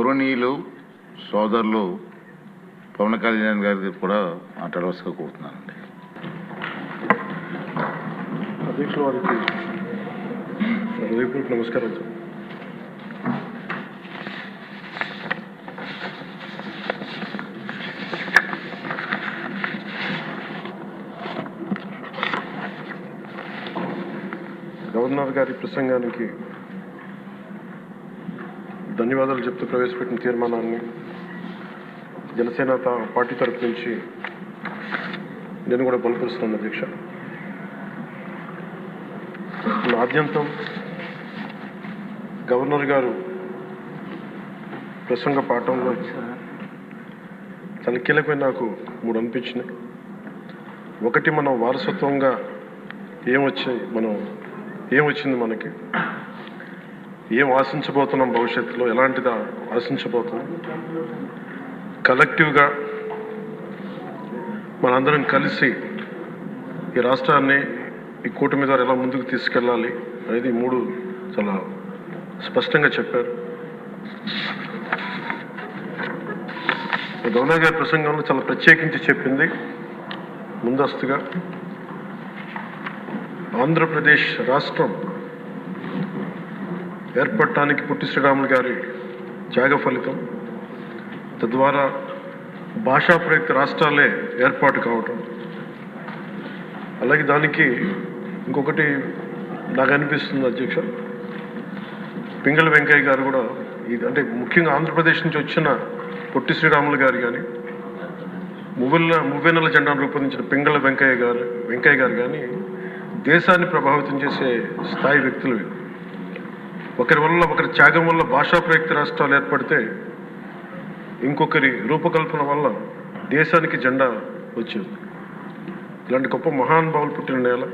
గౌరవనీయులు సోదరులు పవన్ కళ్యాణ్ గారికి కూడా మాట్లాడవలసిగా కోరుతున్నానండి. అధ్యక్షుల వారికి హృదయపూర్వక నమస్కారం సార్. గవర్నర్ గారి ప్రసంగానికి ధన్యవాదాలు చెప్తూ ప్రవేశపెట్టిన తీర్మానాన్ని జనసేన పార్టీ తరఫు నుంచి నేను కూడా బలపరుస్తున్నాను అధ్యక్ష. ఆద్యంతం గవర్నర్ గారు ప్రసంగ పాఠంలో చాలా కీలకమైన నాకు 3 అనిపించినాయి. ఒకటి, మనం వారసత్వంగా ఏమొచ్చింది, మనకి ఏం ఆశించబోతున్నాం, భవిష్యత్తులో ఎలాంటిది ఆశించబోతున్నాం, కలెక్టివ్గా మనందరం కలిసి ఈ రాష్ట్రాన్ని ఈ కూటమి ద్వారా ఎలా ముందుకు తీసుకెళ్ళాలి అనేది 3 చాలా స్పష్టంగా చెప్పారు. గవర్నర్ గారి ప్రసంగంలో చాలా ప్రత్యేకించి చెప్పింది ముందస్తుగా ఆంధ్రప్రదేశ్ రాష్ట్రం ఏర్పడటానికి పొట్టి శ్రీరాములు గారి త్యాగ ఫలితం, తద్వారా భాషా ప్రయుక్త రాష్ట్రాలే ఏర్పాటు కావటం. అలాగే దానికి ఇంకొకటి నాకు అనిపిస్తుంది అధ్యక్ష, పింగళ వెంకయ్య గారు కూడా అంటే ముఖ్యంగా ఆంధ్రప్రదేశ్ నుంచి వచ్చిన పొట్టి శ్రీరాములు గారు కానీ, మువ్వెన్నెల జెండాను రూపొందించిన పింగళ వెంకయ్య గారు కానీ దేశాన్ని ప్రభావితం చేసే స్థాయి వ్యక్తులు. ఒకరి త్యాగం వల్ల భాషా ప్రయుక్త రాష్ట్రాలు ఏర్పడితే ఇంకొకరి రూపకల్పన వల్ల దేశానికి జెండా వచ్చింది. ఇలాంటి గొప్ప మహానుభావులు పుట్టిన నేల.